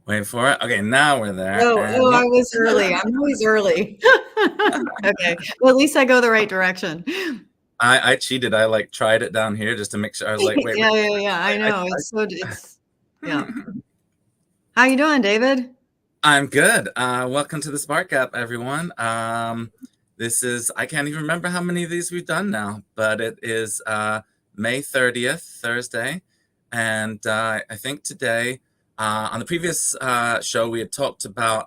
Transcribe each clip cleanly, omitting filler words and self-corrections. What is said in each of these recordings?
Wait for it. Okay, now we're there. Oh, And oh, I yep. was early. I'm always early. Okay. Well, at least I go the right direction. I cheated. I like tried it down here just to make sure. I was like, wait, Yeah, yeah, yeah. I know. Yeah. How you doing, David? I'm good. Welcome to the Spark app, everyone. This is, I can't even remember how many of these we've done now, but it is May 30th, Thursday. And I think today, on the previous show, we had talked about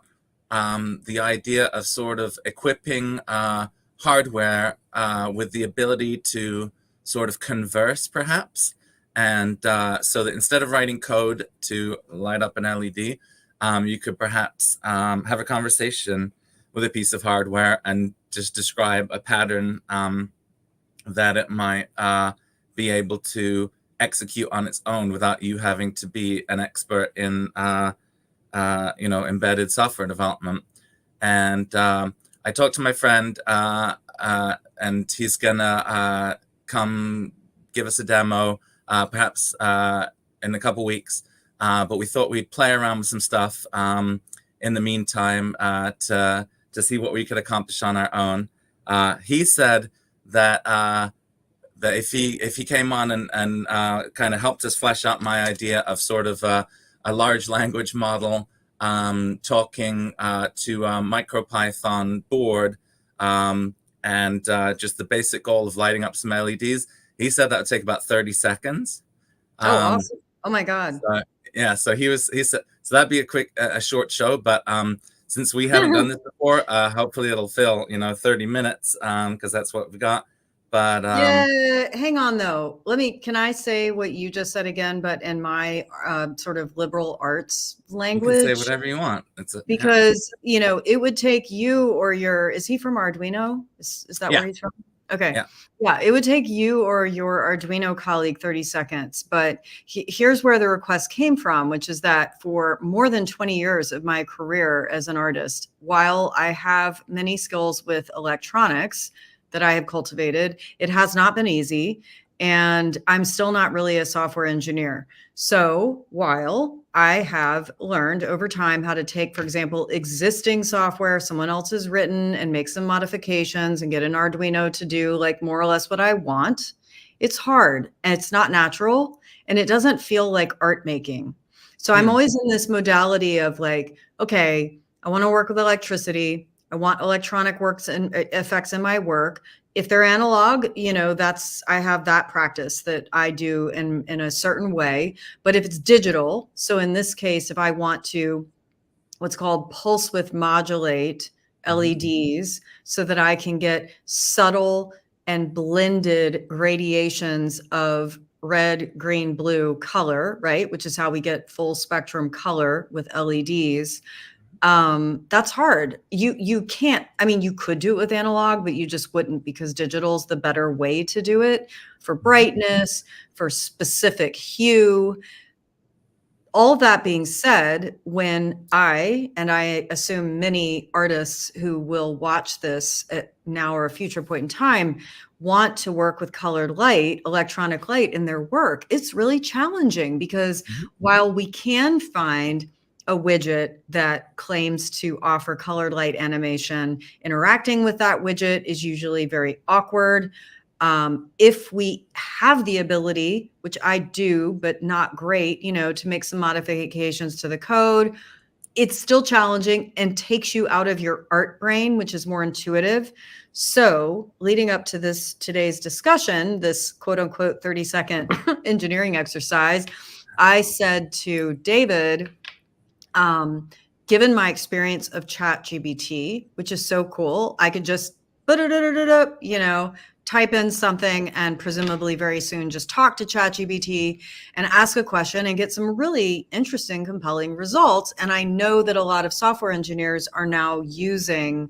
the idea of sort of equipping hardware with the ability to sort of converse, perhaps. And so that instead of writing code to light up an LED, you could perhaps have a conversation with a piece of hardware and just describe a pattern that it might be able to execute on its own without you having to be an expert in embedded software development. And I talked to my friend, and he's gonna come give us a demo, perhaps in a couple weeks. But we thought we'd play around with some stuff in the meantime to see what we could accomplish on our own. He said that that if he came on and kind of helped us flesh out my idea of sort of a large language model talking to a MicroPython board and just the basic goal of lighting up some LEDs, he said that would take about 30 seconds. Oh, Um, awesome. Oh my God. so, yeah, so he said, so that'd be a short show, but since we haven't done this before, hopefully it'll fill 30 minutes because that's what we got. But Yeah, hang on though. Can I say what you just said again, but in my sort of liberal arts you can say language? whatever you want. Yeah, Because, it would take you or is he from Arduino? Is that yeah, where he's from? Okay. yeah. Yeah, it would take you or your Arduino colleague 30 seconds. But here's where the request came from, which is that for more than 20 years of my career as an artist, while I have many skills with electronics that I have cultivated, it has not been easy. And I'm still not really a software engineer. So while I have learned over time how to take, for example, existing software someone else has written and make some modifications and get an Arduino to do like more or less what I want, it's hard and it's not natural and it doesn't feel like art making. So I'm Hmm. always in this modality of like, okay, I want to work with electricity. I want electronic works and effects in my work. If they're analog, I have that practice that I do in a certain way. But if it's digital, so in this case, if I want to what's called pulse width modulate Mhm. LEDs so that I can get subtle and blended gradations of red, green, blue color, right? Which is how we get full spectrum color with LEDs. That's hard. You can't, I mean, you could do it with analog, but you just wouldn't because digital's the better way to do it for Mhm. brightness, for specific hue. All that being said, when and I assume many artists who will watch this at now or a future point in time, want to work with colored light, electronic light in their work, it's really challenging because Mhm. while we can find a widget that claims to offer colored light animation, interacting with that widget is usually very awkward. If we have the ability, which I do, but not great, to make some modifications to the code, it's still challenging and takes you out of your art brain, which is more intuitive. So, leading up to today's discussion, this quote unquote 30-second engineering exercise, I said to David, um, given my experience of ChatGPT, which is so cool, I could just type in something and presumably very soon just talk to ChatGPT and ask a question and get some really interesting, compelling results. And I know that a lot of software engineers are now using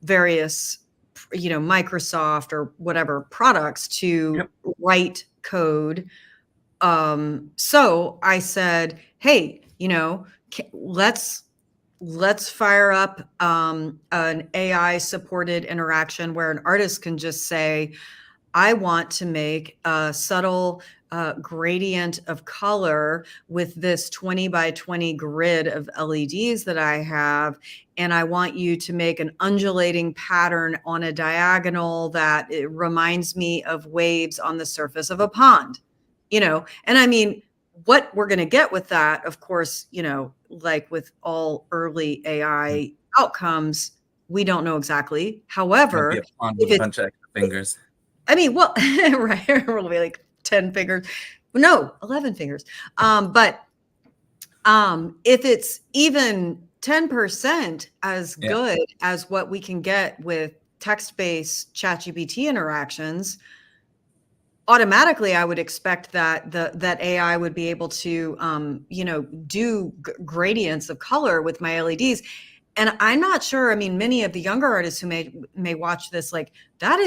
various, Microsoft or whatever products to Yep. write code. So I said, hey, let's fire up an AI supported interaction where an artist can just say, I want to make a subtle gradient of color with this 20 by 20 grid of LEDs that I have. And I want you to make an undulating pattern on a diagonal that it reminds me of waves on the surface of a pond, and I mean, what we're going to get with that, of course, like with all early AI outcomes, we don't know exactly. It'll be However, a pond with if a it's, bunch of extra fingers. I mean, well, right, it'll be like 10 fingers. No, 11 fingers. But if it's even 10% as Yeah. good as what we can get with text-based ChatGPT interactions, automatically I would expect that that AI would be able to do gradients of color with my LEDs. And I'm not sure, I mean, many of the younger artists who may watch this, like, that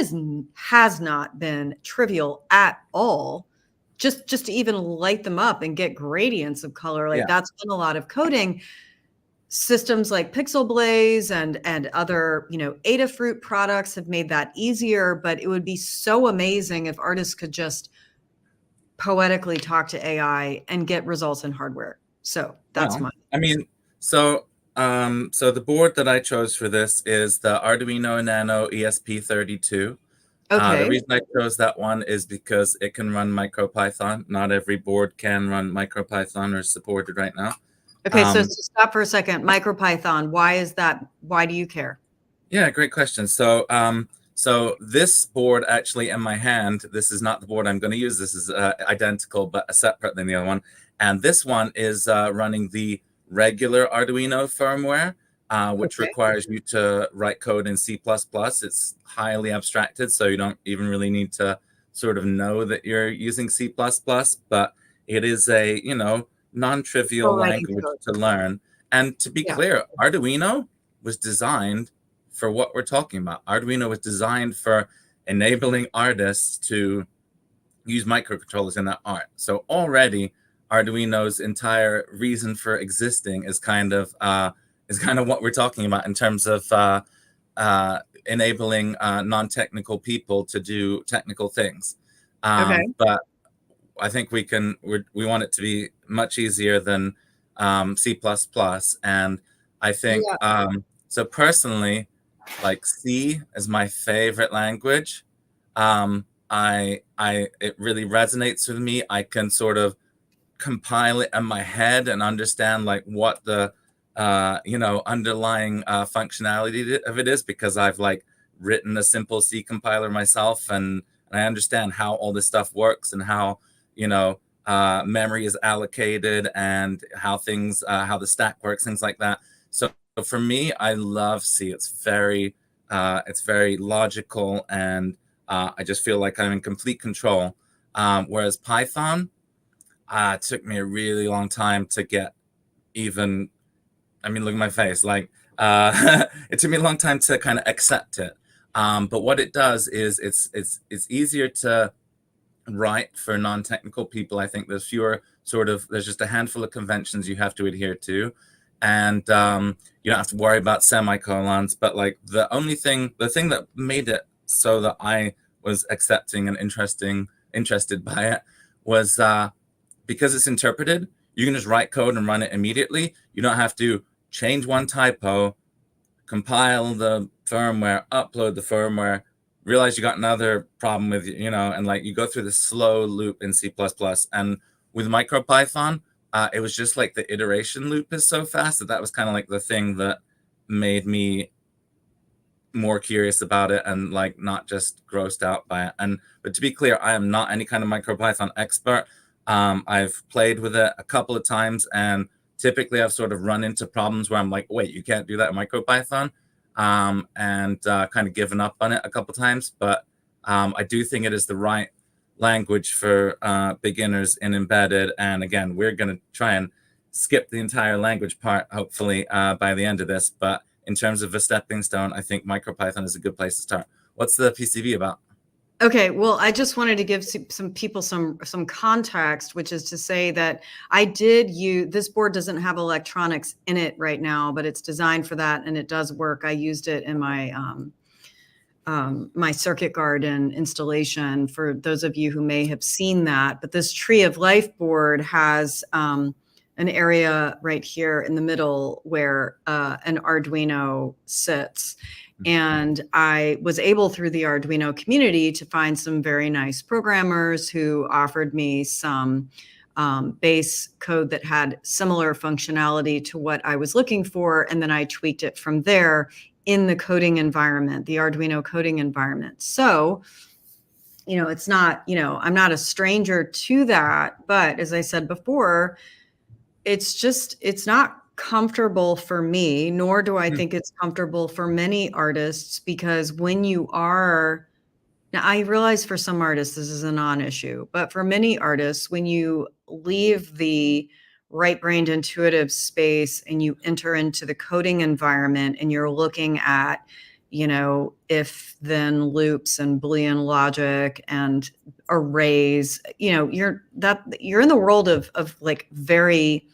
has not been trivial at all. Just to even light them up and get gradients of color, like, Yeah. that's been a lot of coding. Systems like Pixel Blaze and other, Adafruit products have made that easier, but it would be so amazing if artists could just poetically talk to AI and get results in hardware. So that's Well, my I mean, so so the board that I chose for this is the Arduino Nano ESP32. The okay. reason I chose that one is because it can run MicroPython. Not every board can run MicroPython or is supported right now. Okay, so Um, stop for a second. MicroPython, why is that? Why do you care? yeah, great question. So this board actually in my hand, this is not the board I'm going to use. This is identical, but separate than the other one. And this one is running the regular Arduino firmware, which Okay. requires you to write code in C++. It's highly abstracted, so you don't even really need to sort of know that you're using C++, but it is a, non-trivial For writing language code. to learn. And to be Yeah. clear, Arduino was designed for what we're talking about. Arduino was designed for enabling artists to use microcontrollers in their art. So already Arduino's entire reason for existing is kind of what we're talking about in terms of enabling non-technical people to do technical things. Okay. But I think we want it to be much easier than C++. And I think Yeah. so personally, like C is my favorite language. It really resonates with me. I can sort of compile it in my head and understand like what the underlying functionality of it is, because I've like written a simple C compiler myself, and I understand how all this stuff works and how memory is allocated and how the stack works, things like that. So for me, I love C. It's very logical, and I just feel like I'm in complete control. Whereas Python, it took me a really long time to get even. I mean, look at my face. Like, it took me a long time to kind of accept it. But what it does is it's easier to write for non-technical people. I think there's just a handful of conventions you have to adhere to, and you don't have to worry about semicolons. But like the thing that made it so that I was accepting and interested by it was because it's interpreted. You can just write code and run it immediately. You don't have to change one typo, compile the firmware, upload the firmware, realize you got another problem with, and like you go through this slow loop in C++. And with MicroPython, it was just like the iteration loop is so fast that was kind of like the thing that made me more curious about it and like not just grossed out by it. But to be clear, I am not any kind of MicroPython expert. I've played with it a couple of times, and typically I've sort of run into problems where I'm like, wait, you can't do that in MicroPython, and kind of given up on it a couple of times. But I do think it is the right language for beginners in embedded. And again, we're going to try and skip the entire language part, hopefully, by the end of this. But in terms of a stepping stone, I think MicroPython is a good place to start. What's the PCB about? Okay, well, I just wanted to give some people some context, which is to say that this board doesn't have electronics in it right now, but it's designed for that and it does work. I used it in my my circuit garden installation for those of you who may have seen that. But this Tree of Life board has an area right here in the middle where an Arduino sits. And I was able through the Arduino community to find some very nice programmers who offered me some base code that had similar functionality to what I was looking for. And then I tweaked it from there in the coding environment, the Arduino coding environment. So, it's not, I'm not a stranger to that. But as I said before, it's not comfortable for me, nor do I think it's comfortable for many artists, because when you are, now I realize for some artists this is a non-issue, but for many artists, when you leave the right-brained intuitive space and you enter into the coding environment and you're looking at, if then loops and Boolean logic and arrays, you're in the world of like very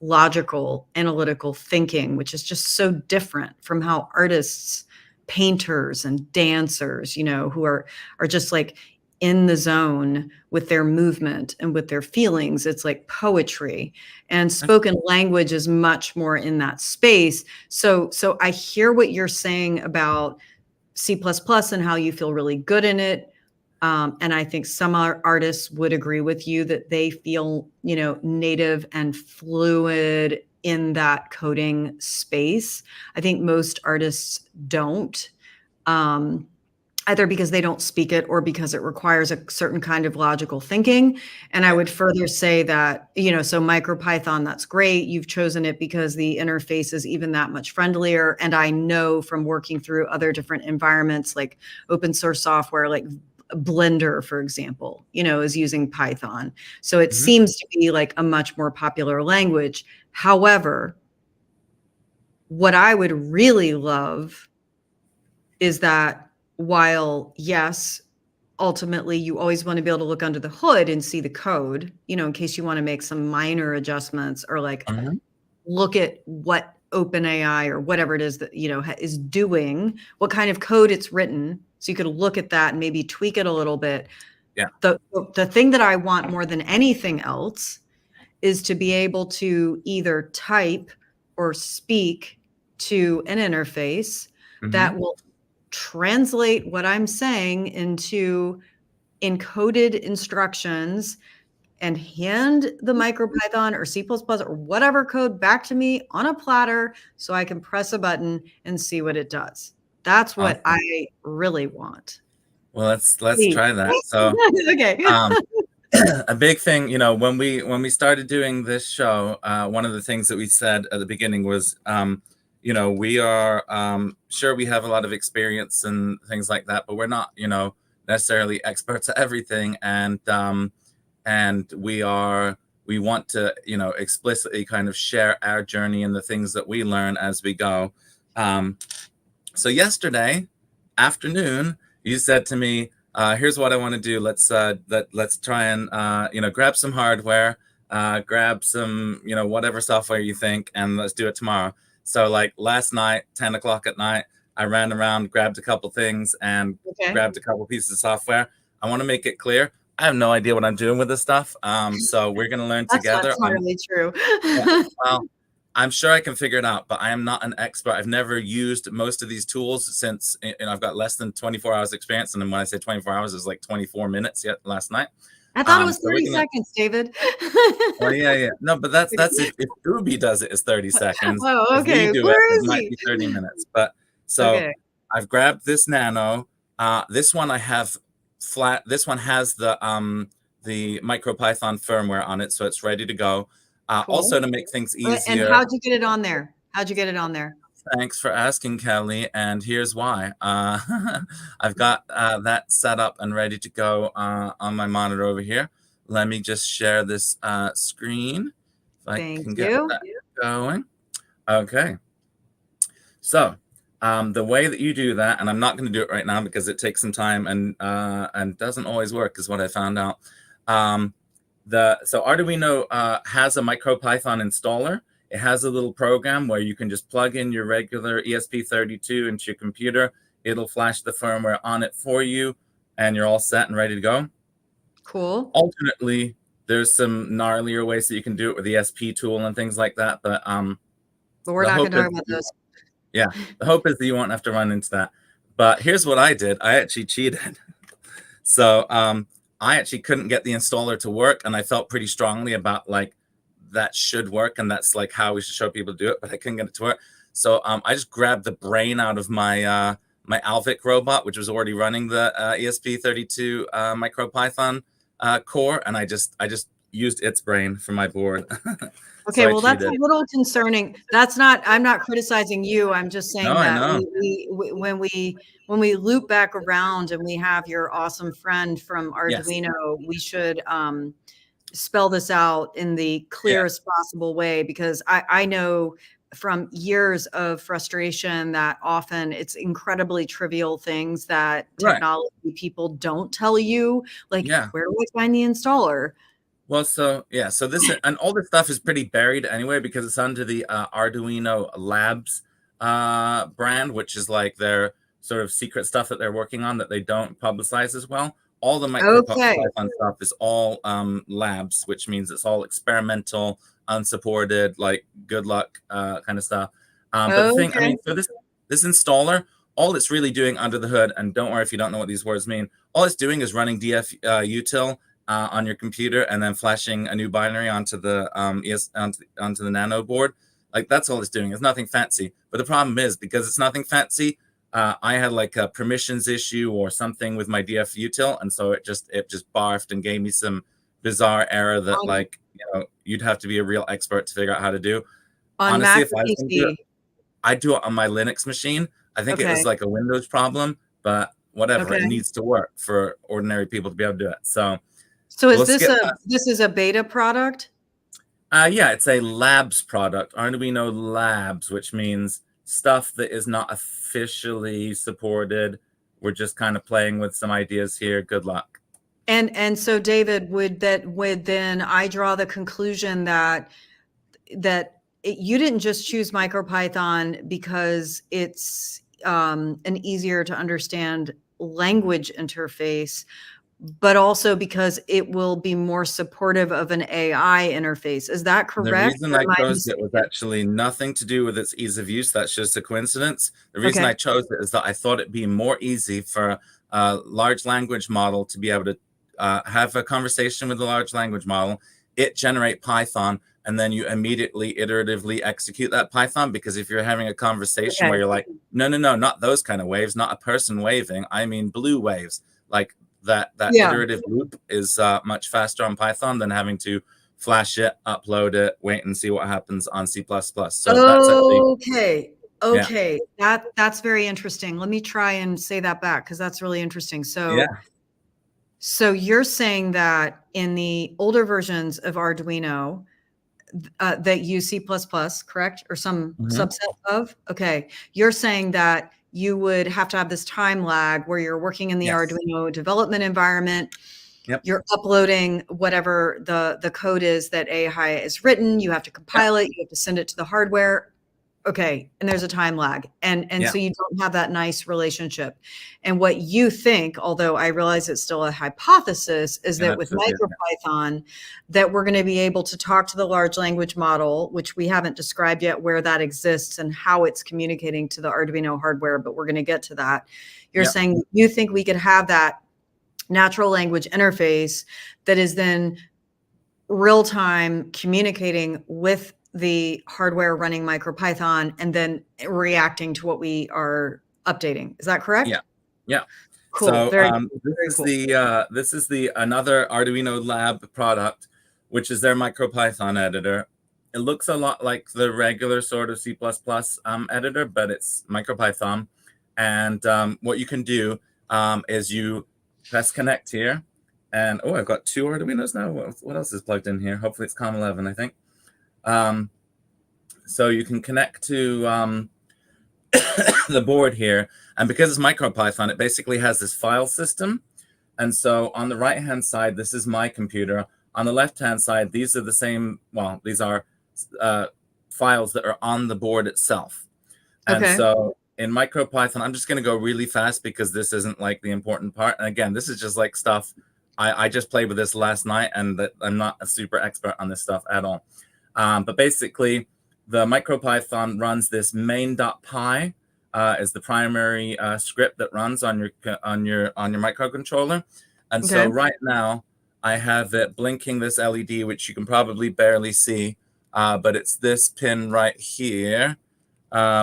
logical, analytical thinking, which is just so different from how artists, painters and dancers, who are just like in the zone with their movement and with their feelings. It's like poetry, and spoken language is much more in that space. So I hear what you're saying about C++ and how you feel really good in it. And I think some artists would agree with you that they feel, native and fluid in that coding space. I think most artists don't, either because they don't speak it or because it requires a certain kind of logical thinking. And I would further say that, so MicroPython, that's great. You've chosen it because the interface is even that much friendlier. And I know from working through other different environments, like open source software, like Blender, for example, is using Python. So it seems to be like a much more popular language. However, what I would really love is that while, yes, ultimately you always want to be able to look under the hood and see the code, in case you want to make some minor adjustments or like look at what OpenAI or whatever it is that, is doing, what kind of code it's written. So you could look at that and maybe tweak it a little bit. Yeah. The thing that I want more than anything else is to be able to either type or speak to an interface that will translate what I'm saying into encoded instructions and hand the MicroPython or C++ or whatever code back to me on a platter so I can press a button and see what it does. That's what I really want. Well, let's try that. So, okay. A big thing, when we started doing this show, one of the things that we said at the beginning was, we are sure we have a lot of experience and things like that, but we're not, necessarily experts at everything, and we want to, explicitly kind of share our journey and the things that we learn as we go. So yesterday afternoon, you said to me, here's what I want to do. Let's try and grab some hardware, grab some whatever software you think, and let's do it tomorrow. So like last night, 10 o'clock at night, I ran around, grabbed a couple things, and grabbed a couple pieces of software. I want to make it clear, I have no idea what I'm doing with this stuff. So we're gonna learn together. That's not really true. Well, I'm sure I can figure it out, but I am not an expert. I've never used most of these tools since, I've got less than 24 hours experience. And then when I say 24 hours, it's like 24 minutes yet last night. I thought it was 30 seconds, David. Oh, yeah. No, but that's if Ubi does it, it's 30 seconds. Oh, okay. Where is it might be 30 minutes. But so I've grabbed this Nano. This one I have flat. This one has the MicroPython firmware on it, so it's ready to go. Cool. Also, to make things easier. And how'd you get it on there? Thanks for asking, Kelly. And here's why. I've got that set up and ready to go on my monitor over here. Let me just share this screen. If I can get that going. Okay. So the way that you do that, and I'm not going to do it right now because it takes some time and doesn't always work, is what I found out. So Arduino has a MicroPython installer. It has a little program where you can just plug in your regular ESP32 into your computer. it'll flash the firmware on it for you, and you're all set and ready to go. Cool. Alternately, there's some gnarlier ways that you can do it with the SP tool and things like that. But we're the not going hope to is, talk about those. yeah, the hope is that you won't have to run into that. But here's what I did. I actually cheated. So I actually couldn't get the installer to work, and I felt pretty strongly about like that should work, and that's like how we should show people to do it, but I couldn't get it to work. So I just grabbed the brain out of my my Alvic robot, which was already running the ESP32 MicroPython core, and I just used its brain for my board. So Okay, I well, that's a cheated. little concerning. I'm not criticizing you. I'm just No, saying I that know. when we loop back around and we have your awesome friend from Yes. Arduino, we should spell this out in the clearest possible way, because I know from years of frustration that often it's incredibly trivial things that Right. technology people don't tell you, like, Yeah. where do I find the installer? Well, so yeah, so this and all this stuff is pretty buried anyway because it's under the Arduino Labs brand, which is like their sort of secret stuff that they're working on that they don't publicize as well. All the Okay. MicroPython stuff is all labs, which means it's all experimental, unsupported, like good luck kind of stuff. But the thing, I Okay. mean, for this installer, all it's really doing under the hood, and don't worry if you don't know what these words mean, all it's doing is running df util on your computer and then flashing a new binary onto the onto the nano board. Like that's all it's doing. It's nothing fancy. But the problem is because it's nothing fancy, I had like a permissions issue or something with my DF util, and so it just barfed and gave me some bizarre error that like you'd have to be a real expert to figure out how to do. On Honestly, Mac if or I was going to do it, PC? I'd do it on my Linux machine. I think it Okay. was like a Windows problem, but whatever. It Okay. needs to work for ordinary people to be able to do it. So is this is a beta product? yeah, it's a labs product, Arduino Labs, which means stuff that is not officially supported. We're just kind of playing with some ideas here. Good luck. And so, David, would then I draw the conclusion that you didn't just choose MicroPython because it's an easier to understand language interface, but also because it will be more supportive of an AI interface. Is that The correct? reason Or I am I chose it was mistaken? actually nothing to do with its ease of use. That's just a coincidence. The reason Okay. I chose it is that I thought it'd be more easy for a large language model to be able to have a conversation with the large language model, it generate Python, and then you immediately iteratively execute that Python. Because if you're having a conversation where you're like, no, not those kind of waves, not a person waving, I mean blue waves, like that Yeah. iterative loop is much faster on Python than having to flash it, upload it, wait and see what happens on C++. So that's actually Okay. That's very interesting. Let me try and say that back, because that's really interesting. So you're saying that in the older versions of Arduino that use C++, correct? Or some subset of? Okay. You're saying that you would have to have this time lag where you're working in the Arduino development environment. Yep. You're uploading whatever the code is that AI has written. You have to compile it. You have to send it to the hardware. Okay. And there's a time lag. And so you don't have that nice relationship. And what you think, although I realize it's still a hypothesis, is that with MicroPython, that we're going to be able to talk to the large language model, which we haven't described yet where that exists and how it's communicating to the Arduino hardware, but we're going to get to that. You're saying you think we could have that natural language interface that is then real-time communicating with the hardware running MicroPython and then reacting to what we are updating. Is that correct? Yeah. Cool. So Very this cool. is the another Arduino Lab product, which is their MicroPython editor. It looks a lot like the regular sort of C++ editor, but it's MicroPython. And what you can do is you press connect here. And oh, I've got two Arduinos now. What else is plugged in here? Hopefully it's COM11, I think. So you can connect to the board here. And because it's MicroPython, it basically has this file system. And so on the right-hand side, this is my computer. On the left-hand side, these are the same, well, these are files that are on the board itself. And so in MicroPython, I'm just going to go really fast because this isn't like the important part. And again, this is just like stuff. I just played with this last night, and that I'm not a super expert on this stuff at all. But basically, the MicroPython runs this main.py is the primary script that runs on your microcontroller. And so right now, I have it blinking this LED, which you can probably barely see, but it's this pin right here,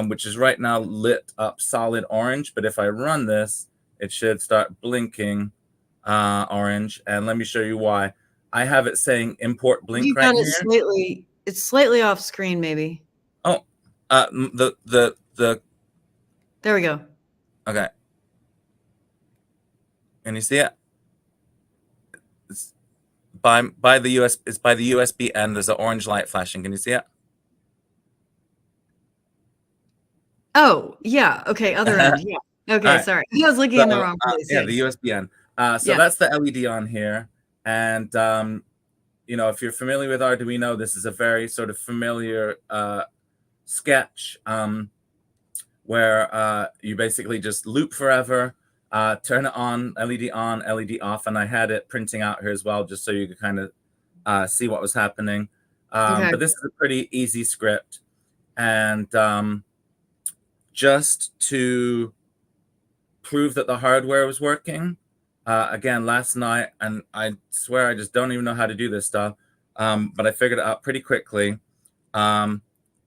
which is right now lit up solid orange. But if I run this, it should start blinking orange. And let me show you why. I have it saying import blink You right got it here. it's slightly off screen, maybe. Oh, the There we go. okay. Can you see it? It's by the it's by the USB end. There's an orange light flashing. Can you see it? Oh, yeah. Okay, other end. Yeah. Okay, Right. sorry. I was looking in the wrong place. Yeah, the USB end. So Yeah. that's the LED on here. And, if you're familiar with Arduino, this is a very sort of familiar sketch where you basically just loop forever, turn it on, LED off. And I had it printing out here as well, just so you could kind of see what was happening. But this is a pretty easy script. And just to prove that the hardware was working, again, last night, and I swear I just don't even know how to do this stuff, but I figured it out pretty quickly. So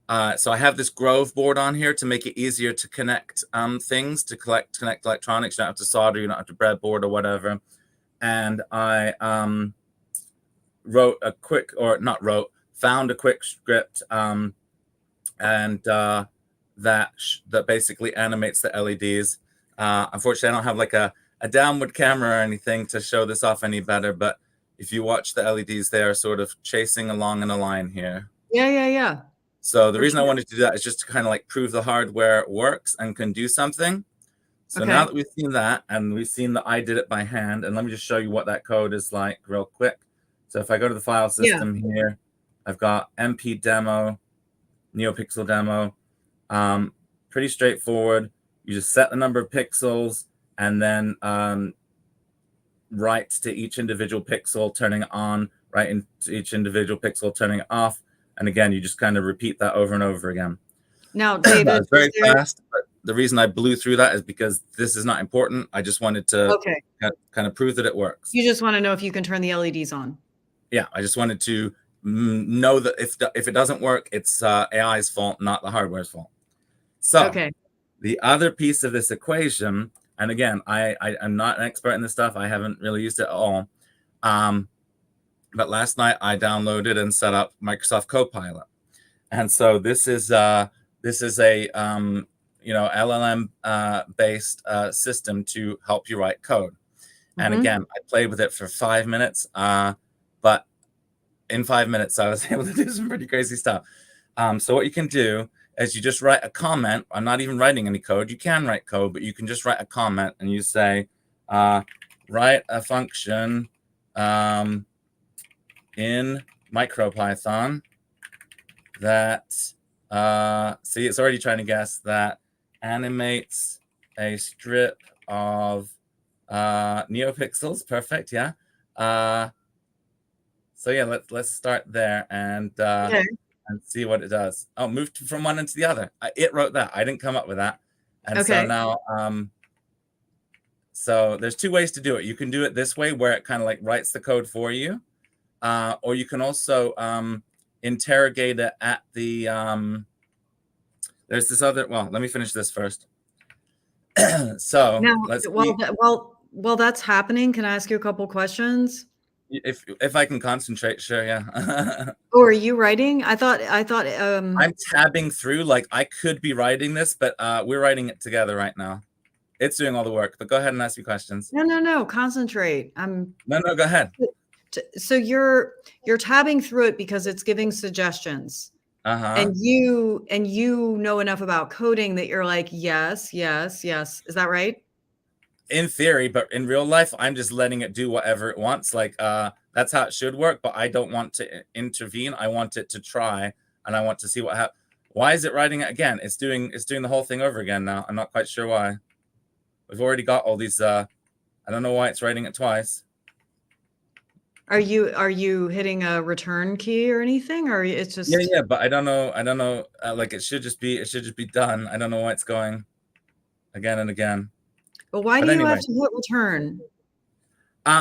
I have this Grove board on here to make it easier to connect things, to connect electronics. You don't have to solder, you don't have to breadboard or whatever. And I found a quick script and that basically animates the LEDs. Unfortunately, I don't have like a downward camera or anything to show this off any better, but if you watch the LEDs, they are sort of chasing along in a line here. Yeah. So the reason I wanted to do that is just to kind of like prove the hardware works and can do something. So now that we've seen that, and we've seen that I did it by hand, and let me just show you what that code is like real quick. So if I go to the file system here, I've got MP demo, NeoPixel demo. Pretty straightforward. You just set the number of pixels and then write to each individual pixel, turning it on, write into each individual pixel, turning it off. And again, you just kind of repeat that over and over again. Now, David, it's very fast, but the reason I blew through that is because this is not important. I just wanted to kind of prove that it works. You just want to know if you can turn the LEDs on. Yeah, I just wanted to know that if it doesn't work, it's AI's fault, not the hardware's fault. So the other piece of this equation, and again, I'm not an expert in this stuff. I haven't really used it at all. But last night I downloaded and set up Microsoft Copilot. And so this is a LLM based system to help you write code. And again, I played with it for 5 minutes, but in 5 minutes I was able to do some pretty crazy stuff. So what you can do is you just write a comment. I'm not even writing any code. You can write code, but you can just write a comment and you say, write a function in MicroPython that, see, it's already trying to guess, that animates a strip of neopixels. Perfect, yeah. So yeah, let's start there and see what it does. Oh, moved from one into the other. It wrote that. I didn't come up with that. And so now, so there's two ways to do it. You can do it this way, where it kind of like writes the code for you. Or you can also interrogate it at the, there's this other, well, let me finish this first. So now, let's while that's happening, can I ask you a couple questions? If I can concentrate, sure, yeah. Oh, are you writing? I thought I'm tabbing through, like I could be writing this, but we're writing it together right now. It's doing all the work, but go ahead and ask me questions. No, concentrate. No, go ahead. So you're tabbing through it because it's giving suggestions. And you know enough about coding that you're like, yes. Is that right? In theory, but in real life, I'm just letting it do whatever it wants. Like that's how it should work, but I don't want to intervene. I want it to try, and I want to see what Why is it writing it again? It's doing the whole thing over again now. I'm not quite sure why. We've already got all these. I don't know why it's writing it twice. Are you hitting a return key or anything, or it's Yeah, just? yeah, but I don't know. Like it should just be done. I don't know why it's going again and again. But why But do you have anyway, to hit return?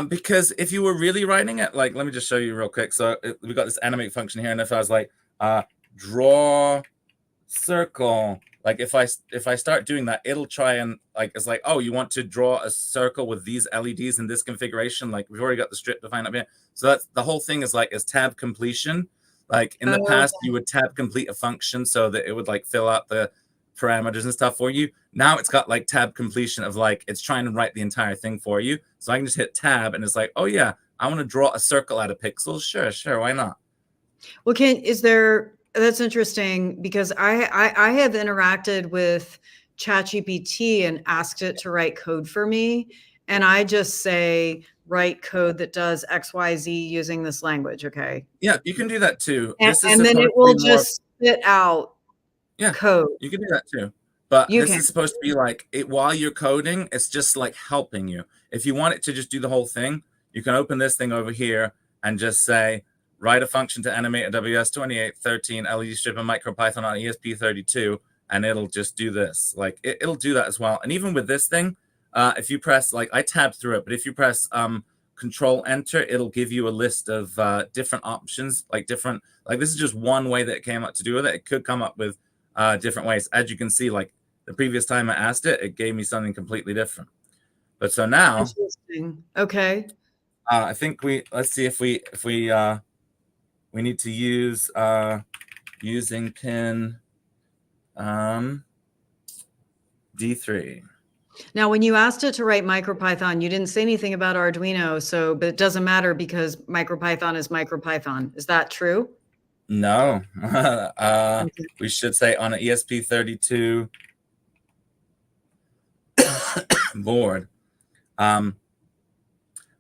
because if you were really writing it, like, let me just show you real quick. So we got this animate function here, and if I was like, draw circle, like if I start doing that, it'll try and like, it's like, oh, you want to draw a circle with these LEDs in this configuration. Like we've already got the strip defined up here. So that's the whole thing is tab completion. Like in the Oh, past, you would tab complete a function so that it would like fill out the parameters and stuff for you. Now it's got like tab completion of like, it's trying to write the entire thing for you. So I can just hit tab and it's like, oh yeah, I want to draw a circle out of pixels. Sure, why not? well, that's interesting because I have interacted with ChatGPT and asked it to write code for me, and I just say write code that does XYZ using this language. Okay. Yeah, you can do that too. And, This is and then supposed it to be will more. just spit out Yeah, code. you can do that too. But You this can. is supposed to be like it while you're coding, it's just like helping you. If you want it to just do the whole thing, you can open this thing over here and just say, write a function to animate a WS2813 LED strip and MicroPython on ESP32, and it'll just do this. Like it'll do that as well. And even with this thing, if you press, like I tabbed through it, but if you press Control Enter, it'll give you a list of different options, like this is just one way that it came up to do with it. It could come up with different ways. As you can see, like the previous time I asked it, it gave me something completely different. But so now, Interesting. Okay. I think let's see if we need to use using pin D3. Now, when you asked it to write MicroPython, you didn't say anything about Arduino, but it doesn't matter because MicroPython is MicroPython. Is that true? No, Okay. we should say on an ESP32 board.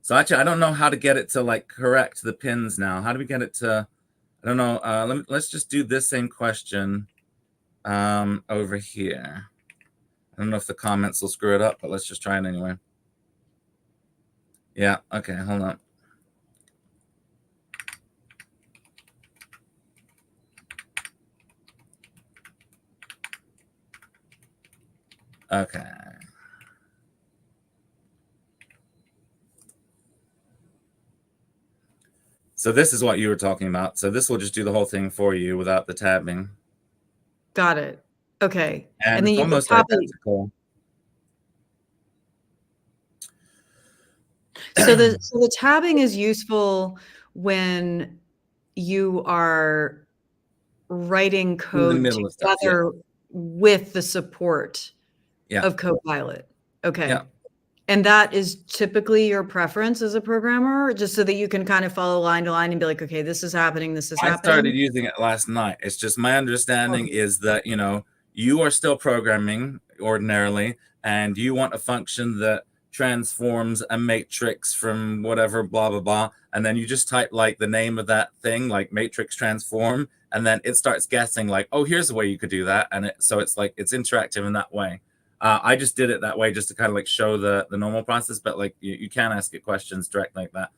So actually, I don't know how to get it to like correct the pins now. How do we get it to? I don't know. Let's just do this same question over here. I don't know if the comments will screw it up, but let's just try it anyway. Yeah. Okay. Hold on. Okay. So this is what you were talking about. So this will just do the whole thing for you without the tabbing. Got it. Okay. And And then it's you can almost copy. identical. So the tabbing is useful when you are writing In the code middle of stuff. Yeah. together with the support Yeah. of Copilot. Okay. Yeah. And that is typically your preference as a programmer, just so that you can kind of follow line to line and be like, okay, this is happening, this is I started happening. using it last night. It's just my understanding is that, you are still programming ordinarily, and you want a function that transforms a matrix from whatever, blah, blah, blah. And then you just type like the name of that thing, like matrix transform, and then it starts guessing like, oh, here's the way you could do that. And so it's like, it's interactive in that way. I just did it that way just to kind of like show the normal process, but like you can ask it questions direct like that.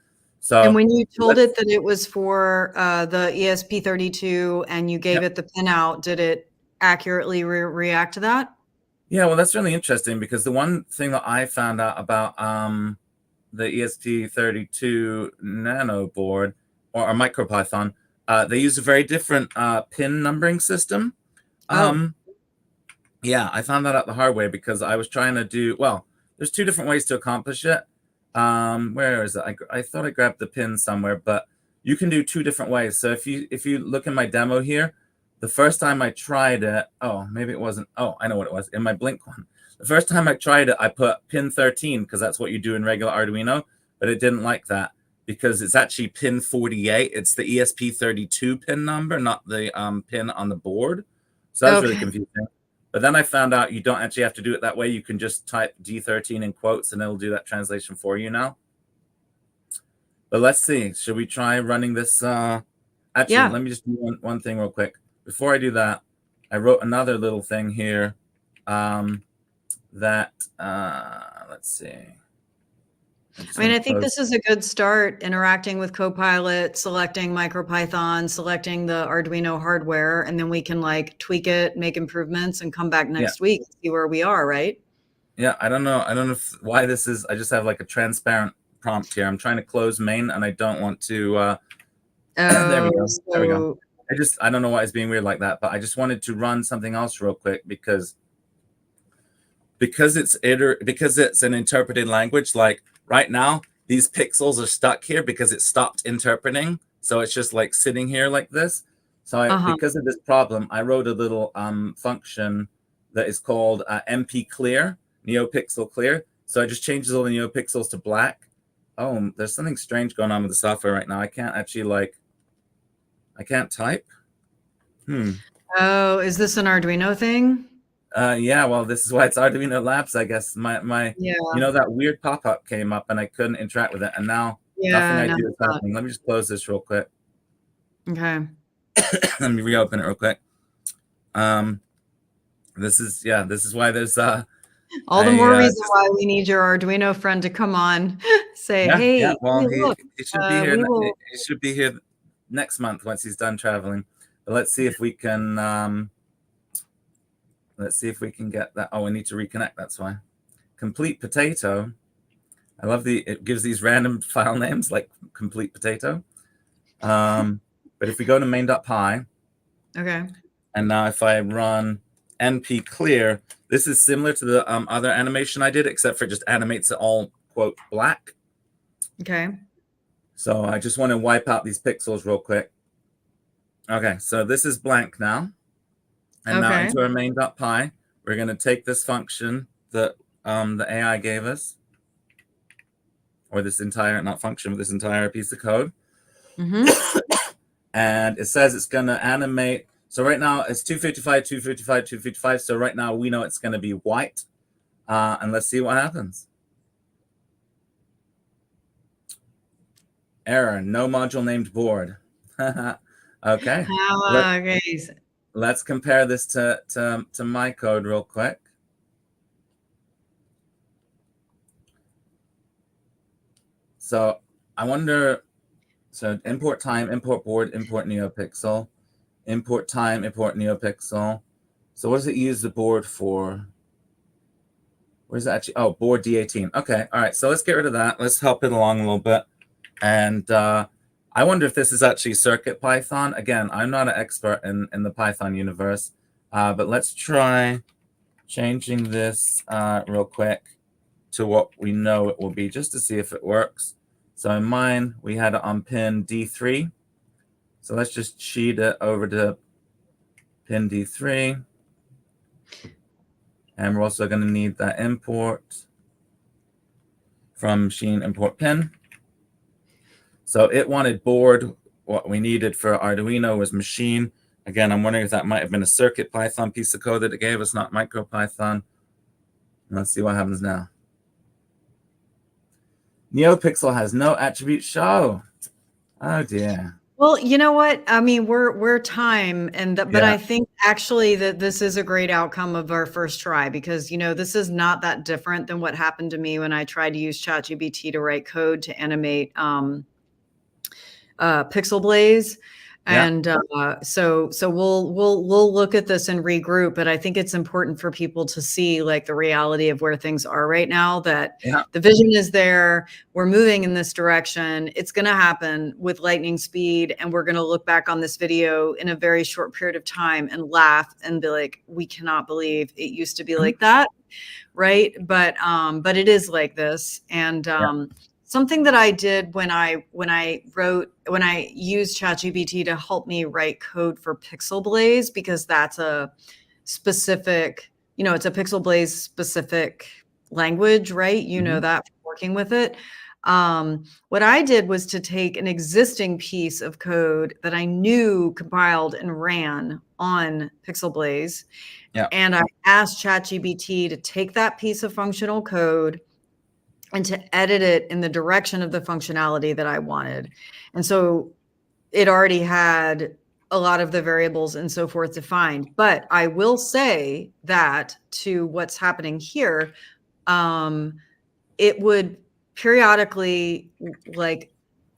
So And when you told it that it was for the ESP32 and you gave it the pinout, did it accurately react to that? Yeah, well, that's really interesting because the one thing that I found out about the ESP32 Nano board or MicroPython, they use a very different pin numbering system. Oh. Yeah, I found that out the hard way because I was trying to do, well, there's two different ways to accomplish it. Where is it? I thought I grabbed the pin somewhere, but you can do two different ways. So if you look in my demo here, the first time I tried it, oh, maybe it wasn't. Oh, I know what it was in my Blink one. The first time I tried it, I put pin 13 because that's what you do in regular Arduino, but it didn't like that because it's actually pin 48. It's the ESP32 pin number, not the pin on the board. So that was really confusing. But then I found out you don't actually have to do it that way. You can just type D13 in quotes and it'll do that translation for you now. But let's see. Should we try running this? Actually, let me just do one thing real quick. Before I do that, I wrote another little thing here that let's see. I mean, I think this is a good start, interacting with Copilot, selecting MicroPython, selecting the Arduino hardware, and then we can like tweak it, make improvements, and come back next week and see where we are, right? Yeah, I don't know. I don't know why this is. I just have like a transparent prompt here. I'm trying to close main, and I don't want to. There we go. There we go. I don't know why it's being weird like that, but I just wanted to run something else real quick because it's an interpreted language. Like right now, these pixels are stuck here because it stopped interpreting. So it's just like sitting here like this. So because of this problem, I wrote a little function that is called MP clear, NeoPixel clear. So I just changes all the NeoPixels to black. Oh, there's something strange going on with the software right now. I can't actually I can't type. Oh, is this an Arduino thing? Yeah, well, this is why it's Arduino Labs, I guess. Yeah. That weird pop-up came up and I couldn't interact with it. And now nothing I do is happening. Let me just close this real quick. Okay. Let me reopen it real quick. This is why there's all the more reason why we need your Arduino friend to come on. Say, hey, yeah, well, hey, look, he should be here. He should be here next month once he's done traveling. But let's see if we can get that. Oh, we need to reconnect. That's why. Complete potato. I love it gives these random file names like complete potato. But if we go to main.py. Okay. And now if I run np clear, this is similar to the other animation I did, except for it just animates it all, quote, black. Okay. So I just want to wipe out these pixels real quick. Okay, so this is blank now. And now into our main.py, we're going to take this function that the AI gave us, or this entire, not function, but this entire piece of code. And it says it's going to animate. So right now it's 255, 255, 255. So right now we know it's going to be white. And let's see what happens. Error, no module named board. Okay. Let's compare this to my code real quick. So I wonder, so import time, import board, import NeoPixel, import time, import NeoPixel. So what does it use the board for? Where's it actually? Oh, board D18. Okay, all right, so let's get rid of that. Let's help it along a little bit. And I wonder if this is actually CircuitPython. Again, I'm not an expert in the Python universe, but let's try changing this real quick to what we know it will be, just to see if it works. So in mine, we had it on pin D3. So let's just cheat it over to pin D3. And we're also going to need that import from machine import pin. So it wanted board. What we needed for Arduino was machine. Again, I'm wondering if that might have been a CircuitPython piece of code that it gave us, not MicroPython. Let's see what happens now. NeoPixel has no attribute show. Oh dear. Well, you know what? I mean, we're time, but I think actually that this is a great outcome of our first try, because this is not that different than what happened to me when I tried to use ChatGPT to write code to animate Pixel Blaze. And so we'll look at this and regroup, but I think it's important for people to see like the reality of where things are right now, that the vision is there, we're moving in this direction, it's going to happen with lightning speed, and we're going to look back on this video in a very short period of time and laugh and be like, we cannot believe it used to be like that, right? But it is like this. And something that I did when I used ChatGPT to help me write code for Pixel Blaze, because that's a specific, it's a Pixel Blaze specific language, right? You know that from working with it. What I did was to take an existing piece of code that I knew compiled and ran on Pixel Blaze. And I asked ChatGPT to take that piece of functional code and to edit it in the direction of the functionality that I wanted. And so it already had a lot of the variables and so forth defined. But I will say that to what's happening here, it would periodically, like,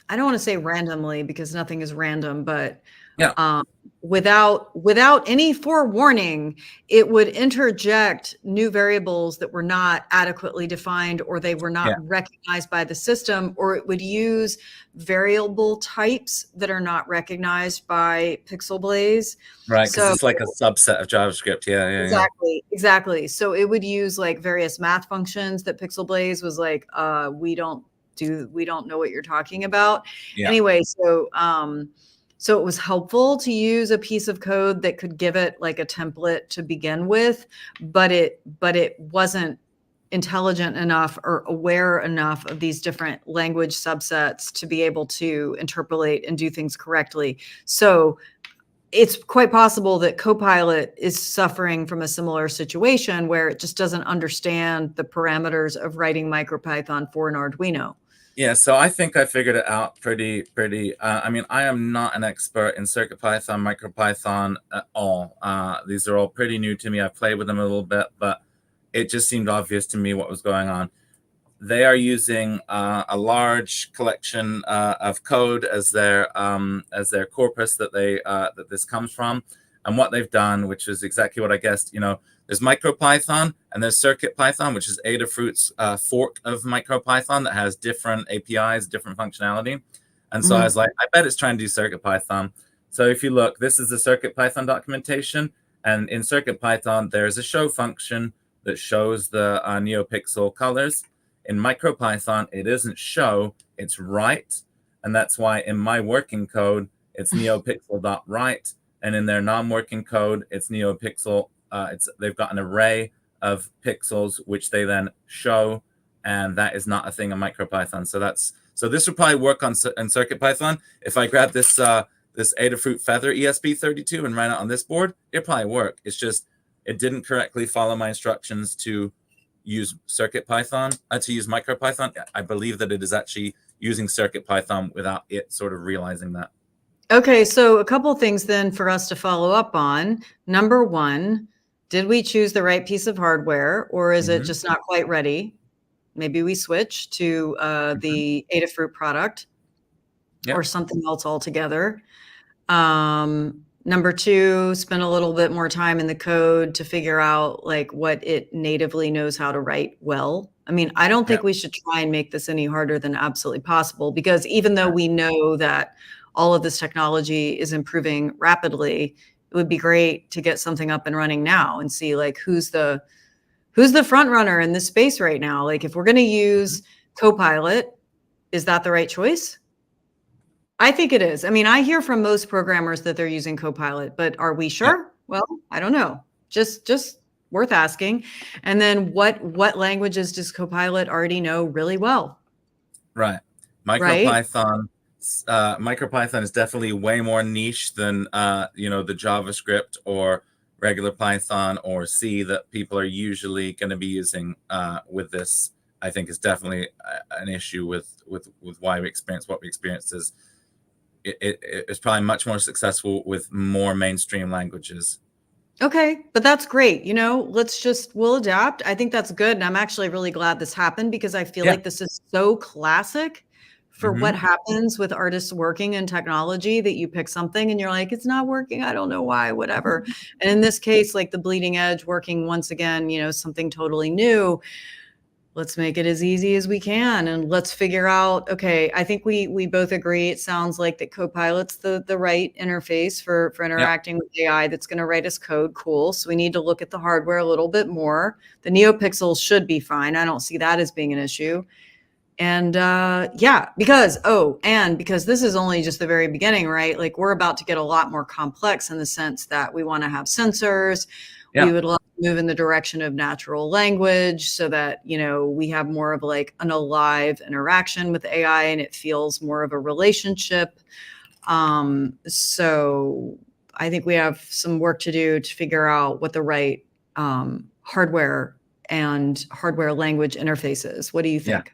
I don't want to say randomly because nothing is random, but Yeah, um, without any forewarning, it would interject new variables that were not adequately defined, or they were not yeah, recognized by the system, or it would use variable types that are not recognized by Pixel Blaze. right. Because So it's like a subset of JavaScript. Yeah, yeah, yeah, exactly. So it would use like various math functions that Pixel Blaze was like, we don't know what you're talking about. yeah, Anyway, so it was helpful to use a piece of code that could give it like a template to begin with, but it wasn't intelligent enough or aware enough of these different language subsets to be able to interpolate and do things correctly. So it's quite possible that Copilot is suffering from a similar situation where it just doesn't understand the parameters of writing MicroPython for an Arduino. yeah. So I think I figured it out pretty. I mean, I am not an expert in CircuitPython, MicroPython at all. These are all pretty new to me. I've played with them a little bit, but it just seemed obvious to me what was going on. They are using a large collection of code as their corpus that this comes from, and what they've done, which is exactly what I guessed. There's MicroPython and there's CircuitPython, which is Adafruit's fork of MicroPython that has different APIs, different functionality. And so I was like, I bet it's trying to do CircuitPython. So if you look, this is the CircuitPython documentation, and in CircuitPython there's a show function that shows the NeoPixel colors. In MicroPython, it isn't show, it's write. And that's why in my working code, it's neopixel.write. And in their non-working code, it's neopixel. They've got an array of pixels, which they then show. And that is not a thing in MicroPython. So this would probably work on in CircuitPython. If I grab this Adafruit Feather ESP32 and run it on this board, it'd probably work. It's just, it didn't correctly follow my instructions to use CircuitPython, to use MicroPython. I believe that it is actually using CircuitPython without it sort of realizing that. Okay, so a couple things then for us to follow up on. Number one, did we choose the right piece of hardware, or is it Mm-hmm. just not quite ready? Maybe we switch to the Adafruit product Yeah, or something else altogether. Number two, spend a little bit more time in the code to figure out like what it natively knows how to write well. I mean, I don't yeah, think we should try and make this any harder than absolutely possible, because even though we know that all of this technology is improving rapidly, it would be great to get something up and running now and see like who's the front runner in this space right now. Like if we're going to use Copilot, is that the right choice? I think it is. I mean, I hear from most programmers that they're using Copilot, but are we yeah, sure? Well, I don't know. Just worth asking. And then what languages does Copilot already know really well? right. Right? MicroPython is definitely way more niche than the JavaScript or regular Python or C that people are usually going to be using with this. I think is definitely an issue with why we experience what we experience is it's probably much more successful with more mainstream languages. Okay, but that's great. We'll adapt. I think that's good. And I'm actually really glad this happened, because I feel Yeah. like this is so classic for what Mm-hmm. happens with artists working in technology, that you pick something and you're like, it's not working. I don't know why, whatever. And in this case, like the bleeding edge working once again, something totally new. Let's make it as easy as we can, and let's figure out, okay, I think we both agree it sounds like that Copilot's the right interface for Yeah. interacting with AI that's going to write us code. Cool. So we need to look at the hardware a little bit more. The NeoPixels should be fine. I don't see that as being an issue. And yeah, because this is only just the very beginning, right? Like we're about to get a lot more complex in the sense that we want to have sensors. We Yeah. would love to move in the direction of natural language so that, we have more of like an alive interaction with AI and it feels more of a relationship. So I think we have some work to do to figure out what the right hardware and hardware language interfaces. What do you Yeah, think?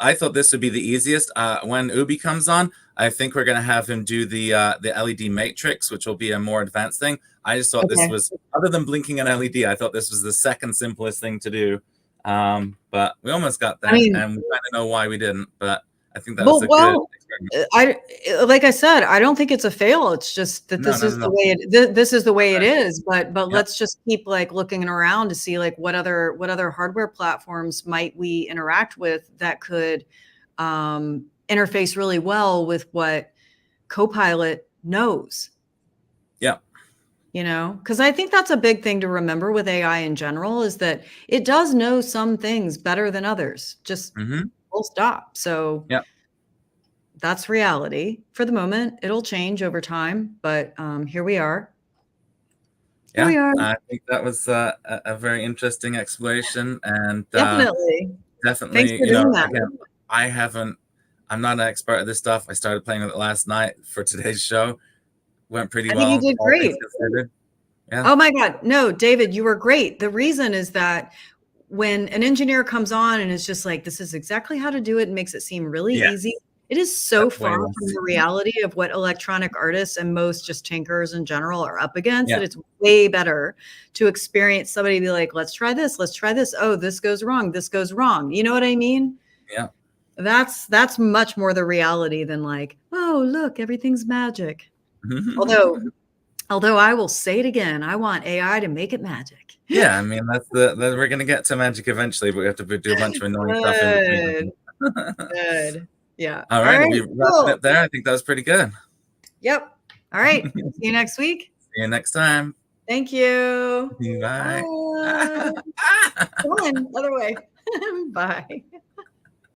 I thought this would be the easiest. When Ubi comes on, I think we're gonna have him do the LED matrix, which will be a more advanced thing. I just thought this Okay. was, other than blinking an LED, I thought this was the second simplest thing to do. But we almost got I there, mean, and we kind of know why we didn't. But I think that was well, a good experiment. I like I said, I don't think it's a fail. It's just that No, this no, is no, the no. way this is the way it is. But Yep. let's just keep like looking around to see like what other hardware platforms might we interact with that could interface really well with what Copilot knows. Yep. You know, because I think that's a big thing to remember with AI in general is that it does know some things better than others. Just Mm-hmm. full stop. So Yep. that's reality for the moment. It'll change over time, but here we are. Here Yeah, we are. I think that was a very interesting exploration, and Definitely. Thanks definitely, for doing that. again, I haven't, I'm not an expert at this stuff. I started playing with it last night for today's show. Went pretty I think you well, did all things great. considered. Yeah. Oh my God. No, David, you were great. The reason is that when an engineer comes on and is just like, this is exactly how to do it and makes it seem really Yeah. easy, it is so That's way far less. from the reality of what electronic artists and most just tinkers in general are up against Yeah. that it's way better to experience somebody be like, let's try this, let's try this. Oh, this goes wrong, this goes wrong. You know what I mean? Yeah. That's much more the reality than like, oh, look, everything's magic. Although I will say it again, I want AI to make it magic. Yeah, I mean, we're gonna get to magic eventually, but we have to do a bunch of annoying stuff in Good. between. Good. Yeah. All All right, right. we wrapping Cool. it there. I think that was pretty good. Yep. All right. See you next week. See you next time. Thank you. Bye. Bye. Come on, other way. Bye.